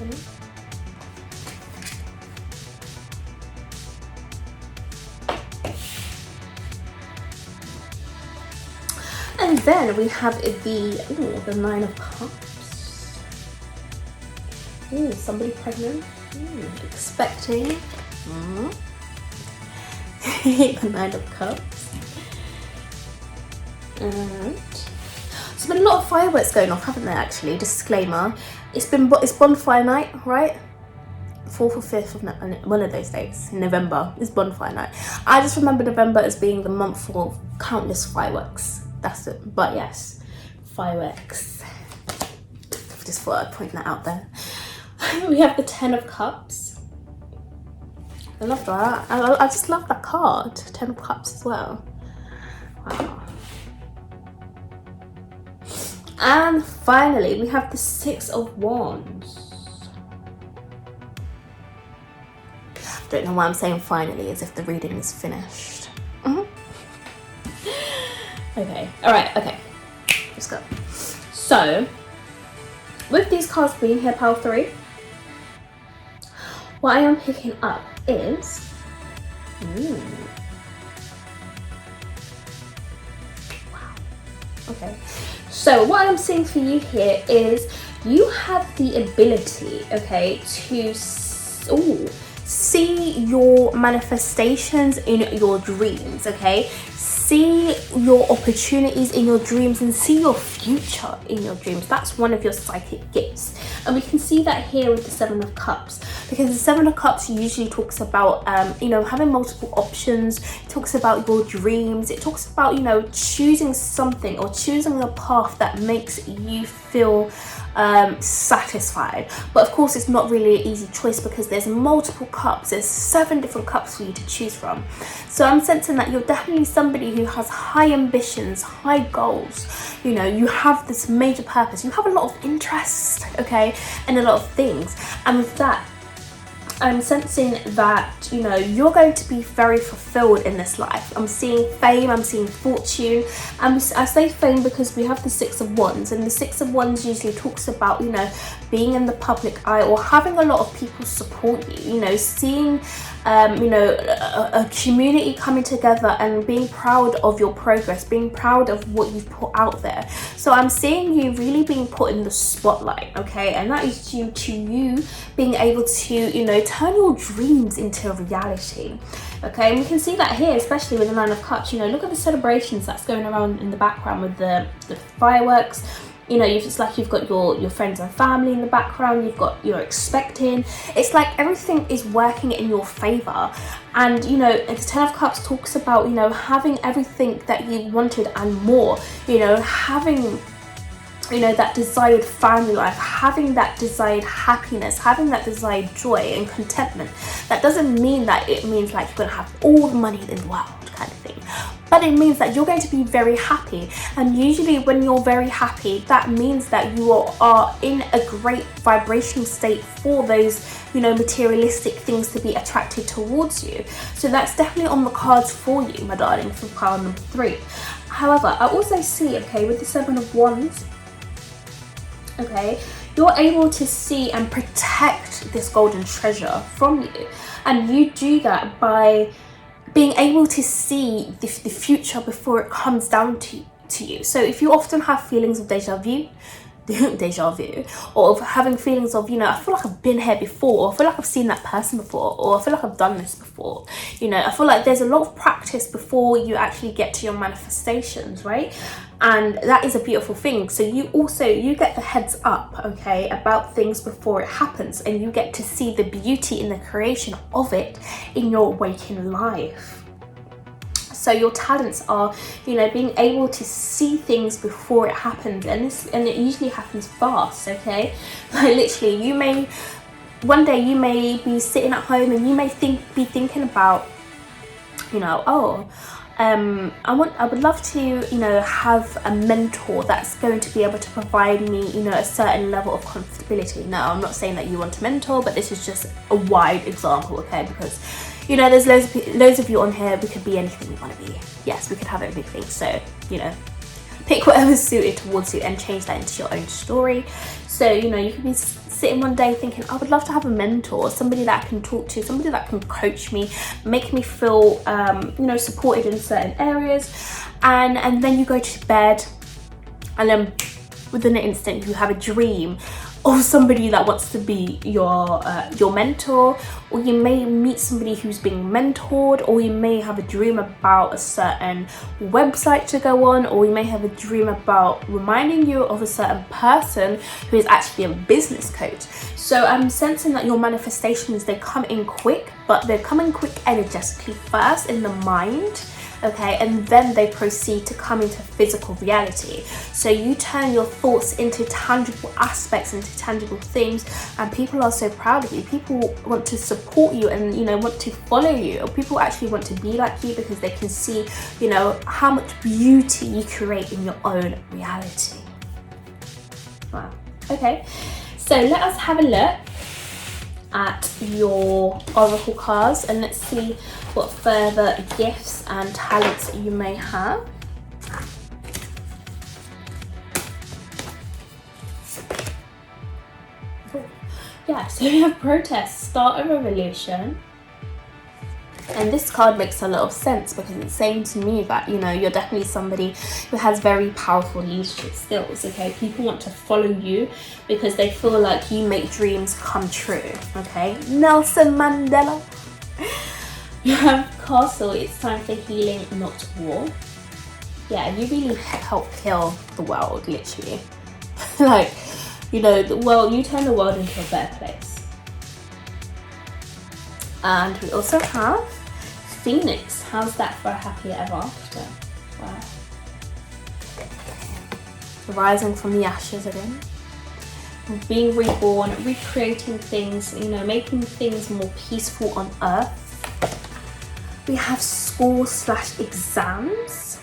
Okay. And then we have the 9 of Cups. Ooh, somebody pregnant. Expecting. The 9 of Cups. And there's been a lot of fireworks going off, haven't there, actually? Disclaimer. It's bonfire night, right? 4th or 5th of one of those days in November is bonfire night. I just remember November as being the month for countless fireworks. That's it. But yes, fireworks. Just thought I'd point that out there. We have the 10 of Cups. I love that. I just love that card. 10 of Cups as well. Wow. And finally, we have the 6 of Wands. Don't know why I'm saying finally, as if the reading is finished. Okay, alright, okay. Let's go. So, with these cards being here, pile 3, what I am picking up is... Wow. Okay. So what I'm seeing for you here is you have the ability, okay, to see your manifestations in your dreams, okay? see your opportunities in your dreams and see your future in your dreams. That's one of your psychic gifts, and we can see that here with the Seven of Cups, because the Seven of Cups usually talks about having multiple options. It talks about your dreams. It talks about choosing something or choosing a path that makes you feel satisfied. But of course, it's not really an easy choice because there's multiple cups. There's 7 different cups for you to choose from. So I'm sensing that you're definitely somebody who has high ambitions, high goals. You have this major purpose. You have a lot of interest, okay, in a lot of things. And with that, I'm sensing that you're going to be very fulfilled in this life. I'm seeing fame, I'm seeing fortune. I say fame because we have the Six of Wands, and the Six of Wands usually talks about being in the public eye or having a lot of people support you. Seeing a community coming together and being proud of your progress, being proud of what you've put out there. So I'm seeing you really being put in the spotlight, okay, and that is due to you being able to turn your dreams into reality, okay. And we can see that here, especially with the Nine of Cups. Look at the celebrations that's going around in the background with the fireworks. It's like you've got your friends and family in the background. You're expecting. It's like everything is working in your favor. And the Ten of Cups talks about having everything that you wanted and more. Having that desired family life, having that desired happiness, having that desired joy and contentment. That doesn't mean that it means like you're gonna have all the money in the world kind of thing, but it means that you're going to be very happy. And usually when you're very happy, that means that you are in a great vibrational state for those materialistic things to be attracted towards you. So that's definitely on the cards for you, my darling, for pile number 3. However, I also see, okay, with the Seven of Wands, okay, you're able to see and protect this golden treasure from you, and you do that by being able to see the future before it comes down to you. So if you often have feelings of deja vu, or of having feelings of I feel like I've been here before, or I feel like I've seen that person before, or I feel like I've done this before, I feel like there's a lot of practice before you actually get to your manifestations, right? And that is a beautiful thing. So you get the heads up, okay, about things before it happens, and you get to see the beauty in the creation of it in your waking life. So your talents are, being able to see things before it happens, and it usually happens fast, okay? Like literally, one day you may be sitting at home and you may be thinking about, I would love to, have a mentor that's going to be able to provide me, a certain level of comfortability. Now, I'm not saying that you want a mentor, but this is just a wide example, okay? Because there's loads of you on here. We could be anything we want to be. Yes, we could have everything. So, pick whatever's suited towards you and change that into your own story. So, you could be sitting one day thinking, I would love to have a mentor, somebody that I can talk to, somebody that can coach me, make me feel, supported in certain areas. And then you go to bed, and then within an instant you have a dream of somebody that wants to be your mentor, or you may meet somebody who's being mentored, or you may have a dream about a certain website to go on, or you may have a dream about reminding you of a certain person who is actually a business coach. So I'm sensing that your manifestations, they come in quick, but they're coming quick energetically first in the mind, okay, and then they proceed to come into physical reality. So you turn your thoughts into tangible aspects, into tangible things, and people are so proud of you. People want to support you and want to follow you, or people actually want to be like you because they can see how much beauty you create in your own reality. Wow. Okay, so let us have a look at your oracle cards, and let's see what further gifts and talents you may have. Yeah, so we have protest, start a revolution. And this card makes a lot of sense because it's saying to me that, you're definitely somebody who has very powerful leadership skills, okay? People want to follow you because they feel like you make dreams come true, okay? Nelson Mandela. You have castle, it's time for healing, not war. yeah, you really help heal the world, literally. Like, you know, the world, you turn the world into a better place. And we also have Phoenix. How's that for a happy ever after? Wow. Rising from the ashes again. Being reborn, recreating things, you know, making things more peaceful on earth. We have school/exams.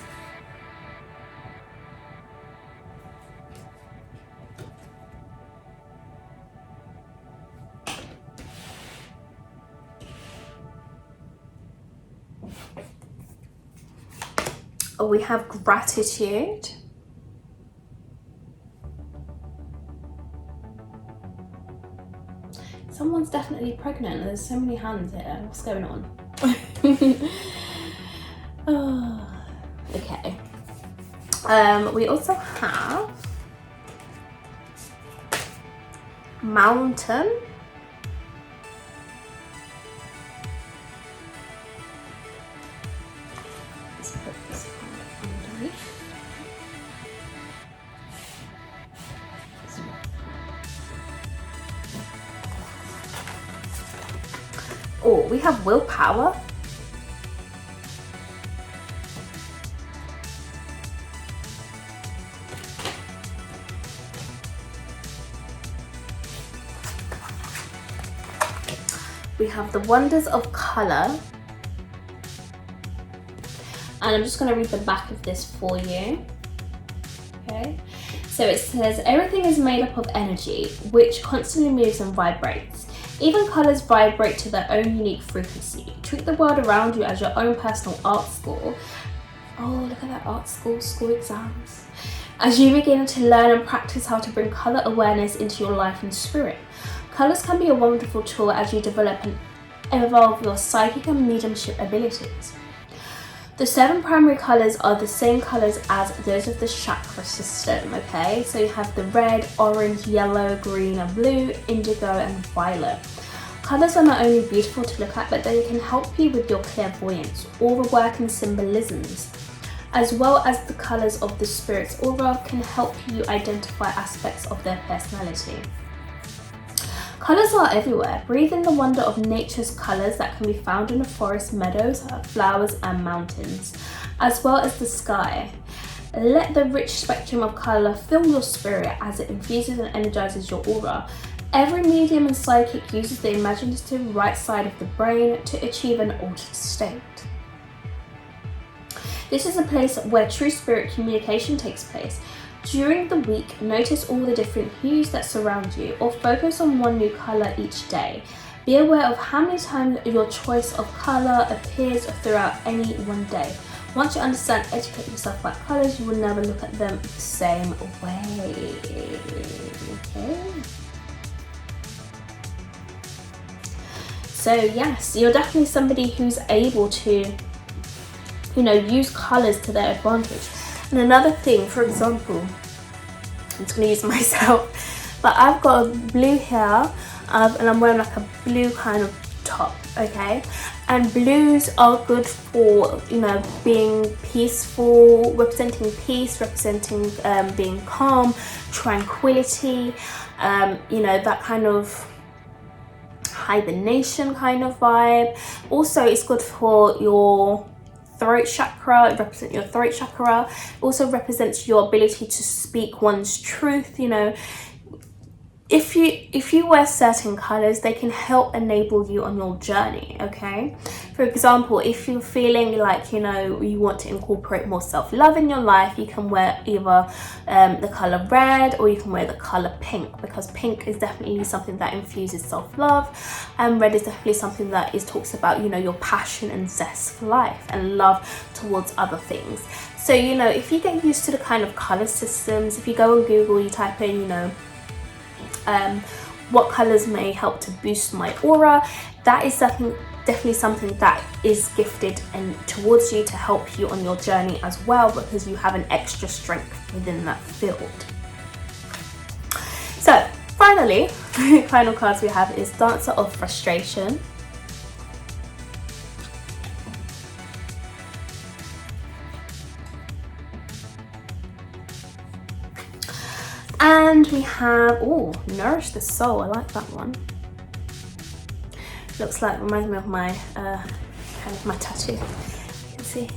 Oh, we have gratitude. Someone's definitely pregnant. There's so many hands here. What's going on? Oh, okay. We also have mountain. Let's put this underneath. Oh, we have willpower. We have the wonders of colour. And I'm just going to read the back of this for you. Okay. So it says, everything is made up of energy, which constantly moves and vibrates. Even colours vibrate to their own unique frequency. Treat the world around you as your own personal art school. Oh, look at that art school exams. As you begin to learn and practice how to bring colour awareness into your life and spirit. Colours can be a wonderful tool as you develop and evolve your psychic and mediumship abilities. The 7 primary colours are the same colours as those of the chakra system, okay? So you have the red, orange, yellow, green and blue, indigo and violet. Colours are not only beautiful to look at, but they can help you with your clairvoyance, aura work and symbolisms. As well as the colours of the spirit's aura can help you identify aspects of their personality. Colours are everywhere. Breathe in the wonder of nature's colours that can be found in the forest, meadows, flowers and mountains, as well as the sky. Let the rich spectrum of colour fill your spirit as it infuses and energizes your aura. Every medium and psychic uses the imaginative right side of the brain to achieve an altered state. This is a place where true spirit communication takes place. During the week, notice all the different hues that surround you, or focus on one new colour each day. Be aware of how many times your choice of colour appears throughout any one day. Once you understand, educate yourself about colours, you will never look at them the same way. Okay. So yes, you're definitely somebody who's able to, you know, use colours to their advantage. And another thing, for example, I'm just going to use myself, but I've got a blue hair and I'm wearing like a blue kind of top, okay? And blues are good for, you know, being peaceful, representing peace, representing being calm, tranquility, you know, that kind of hibernation kind of vibe. Also, it's good for your throat chakra. It represents your throat chakra. It also represents your ability to speak one's truth. You know, if you wear certain colors, they can help enable you on your journey. Okay, for example, if you're feeling like, you know, you want to incorporate more self-love in your life, you can wear either the color red, or you can wear the color pink, because pink is definitely something that infuses self-love, and red is definitely something that talks about, you know, your passion and zest for life and love towards other things. So, you know, if you get used to the kind of color systems, if you go on Google, you type in, you know, what colors may help to boost my aura, that is definitely something that is gifted and towards you to help you on your journey as well, because you have an extra strength within that field. So finally, final cards we have is Dancer of Frustration, And we have, oh, Nourish the Soul. I like that one. Looks like, reminds me of my kind of my tattoo. You can see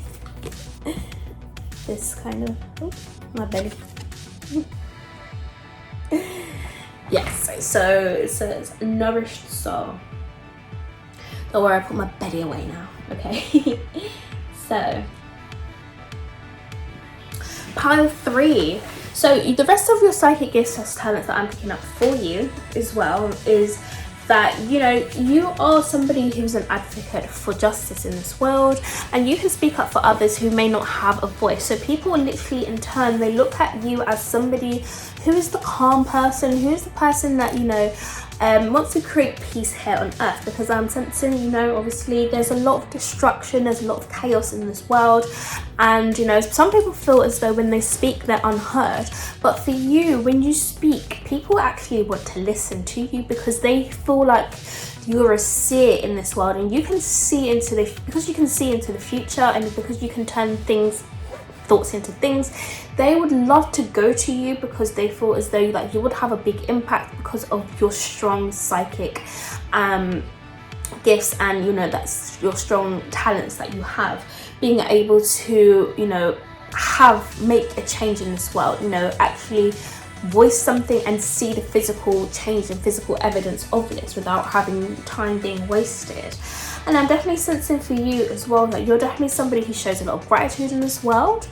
this kind of, oh, my belly. Yes, so it says Nourished Soul. Don't worry, I put my belly away now, okay? So, pile 3. So the rest of your psychic gifts as talents that I'm picking up for you as well is that, you know, you are somebody who's an advocate for justice in this world, and you can speak up for others who may not have a voice. So people literally in turn, they look at you as somebody who is the calm person, who is the person that, you know, wants to create peace here on earth, because I'm sensing, you know, obviously there's a lot of destruction, there's a lot of chaos in this world, and you know, some people feel as though when they speak they're unheard, but for you, when you speak, people actually want to listen to you because they feel like you're a seer in this world, and you can see into because you can see into the future, and because you can turn thoughts into things. They would love to go to you because they feel as though like you would have a big impact because of your strong psychic gifts, and you know, that's your strong talents that you have, being able to, you know, make a change in this world, you know, actually voice something and see the physical change and physical evidence of this without having time being wasted. And I'm definitely sensing for you as well that you're definitely somebody who shows a lot of gratitude in this world.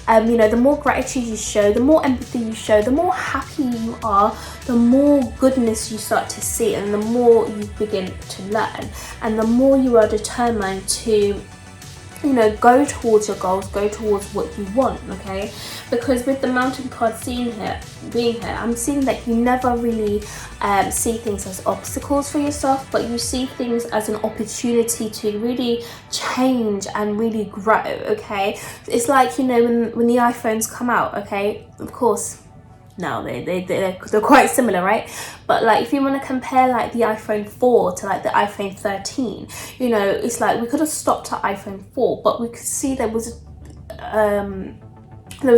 You know, the more gratitude you show, the more empathy you show, the more happy you are, the more goodness you start to see, and the more you begin to learn, and the more you are determined to, you know, go towards your goals, go towards what you want, okay? Because with the Mountain card being here, I'm seeing that you never really see things as obstacles for yourself, but you see things as an opportunity to really change and really grow, okay? It's like, you know, when the iPhones come out, okay? Of course, now they're quite similar, right? But like, if you want to compare like the iPhone 4 to like the iPhone 13, you know, it's like we could have stopped at iPhone 4, but we could see there was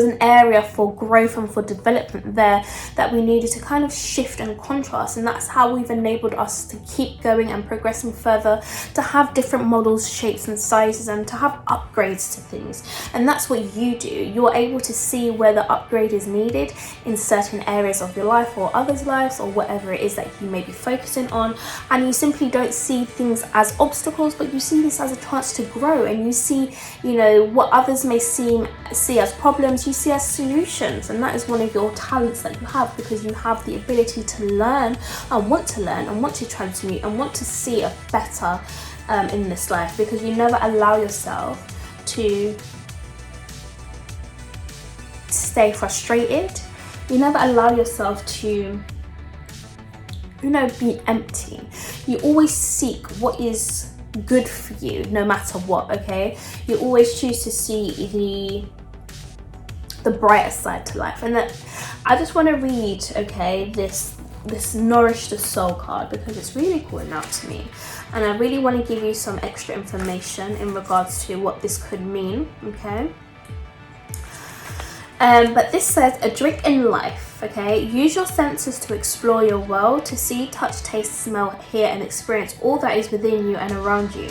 an area for growth and for development there that we needed to kind of shift and contrast, and that's how we've enabled us to keep going and progressing further, to have different models, shapes and sizes, and to have upgrades to things. And that's what you do. You're able to see where the upgrade is needed in certain areas of your life or others' lives, or whatever it is that you may be focusing on, and you simply don't see things as obstacles, but you see this as a chance to grow, and you see, you know, what others may see as problems, you see as solutions. And that is one of your talents that you have, because you have the ability to learn and want to transmute and want to see a better in this life, because you never allow yourself to stay frustrated. You never allow yourself to, you know, be empty. You always seek what is good for you no matter what, okay? You always choose to see the brighter side to life. And that I just want to read, okay, this Nourish the Soul card, because it's really calling out to me, and I really want to give you some extra information in regards to what this could mean, okay? But this says, a drink in life, okay? Use your senses to explore your world, to see, touch, taste, smell, hear and experience all that is within you and around you.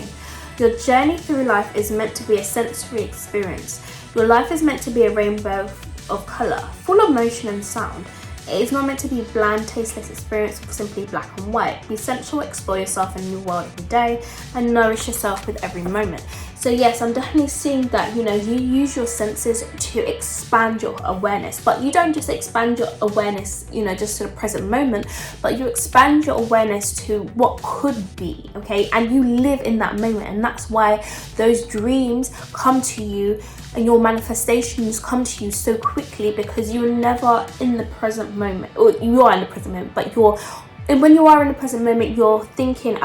Your journey through life is meant to be a sensory experience. Your life is meant to be a rainbow of colour, full of motion and sound. It is not meant to be a bland, tasteless experience of simply black and white. Be sensual, explore yourself in your world every day, and nourish yourself with every moment. So yes, I'm definitely seeing that, you know, you use your senses to expand your awareness, but you don't just expand your awareness, you know, just to the present moment, but you expand your awareness to what could be, okay? And you live in that moment, and that's why those dreams come to you and your manifestations come to you so quickly, because you're never in the present moment, or you are in the present moment, but when you are in the present moment, you're thinking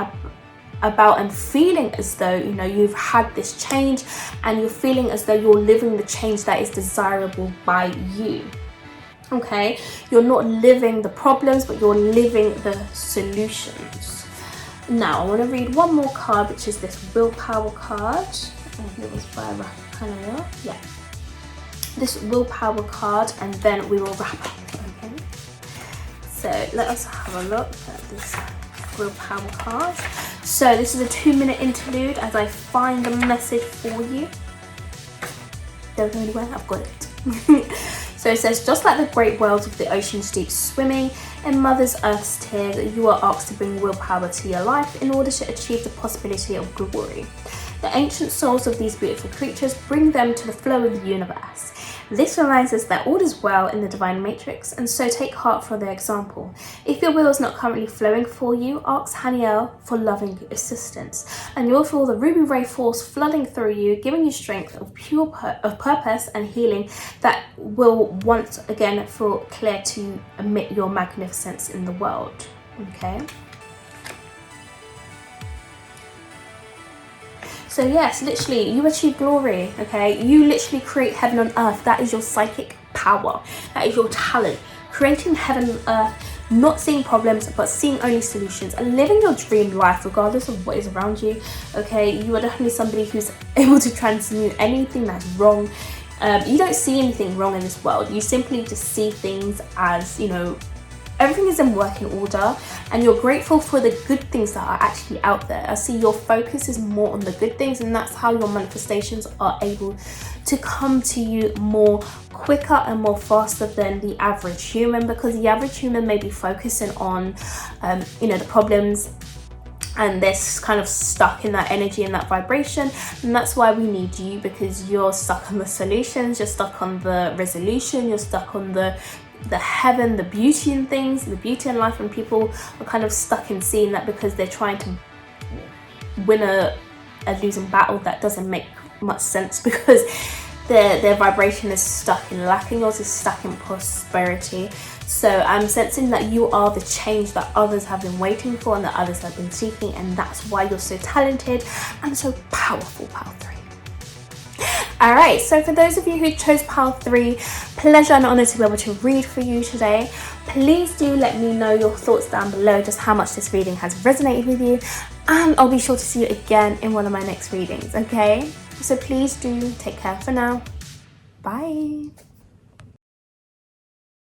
about and feeling as though, you know, you've had this change, and you're feeling as though you're living the change that is desirable by you, okay? You're not living the problems, but you're living the solutions. Now I want to read one more card, which is this Willpower card. I think it was by yeah, this Willpower card, and then we will wrap up, okay? So let us have a look at this willpower card. So this is a 2-minute interlude as I find the message for you. Don't go anywhere, I've got it. So it says, just like the great whales of the ocean's deep swimming in Mother's Earth's tears, you are asked to bring willpower to your life in order to achieve the possibility of glory. The ancient souls of these beautiful creatures bring them to the flow of the universe. This reminds us that all is well in the divine matrix, and so take heart from their example. If your will is not currently flowing for you, ask Haniel for loving assistance, and you'll feel the ruby ray force flooding through you, giving you strength of purpose and healing that will once again feel clear to emit your magnificence in the world. Okay. So yes, literally, you achieve glory, okay? You literally create heaven on earth. That is your psychic power. That is your talent. Creating heaven on earth, not seeing problems, but seeing only solutions and living your dream life regardless of what is around you, okay? You are definitely somebody who's able to transmute anything that's wrong. You don't see anything wrong in this world. You simply just see things as, you know, everything is in working order, and you're grateful for the good things that are actually out there. I see your focus is more on the good things, and that's how your manifestations are able to come to you more quicker and more faster than the average human, because the average human may be focusing on you know, the problems, and they're kind of stuck in that energy and that vibration. And that's why we need you, because you're stuck on the solutions, you're stuck on the resolution, you're stuck on the heaven, the beauty in things, the beauty in life, and people are kind of stuck in seeing that because they're trying to win a losing battle that doesn't make much sense, because their vibration is stuck in lacking, yours is stuck in prosperity. So I'm sensing that you are the change that others have been waiting for and that others have been seeking, and that's why you're so talented and so powerful, Pile 3. Alright, so for those of you who chose Pile 3, pleasure and honour to be able to read for you today. Please do let me know your thoughts down below, just how much this reading has resonated with you, and I'll be sure to see you again in one of my next readings, okay? So please do take care for now. Bye.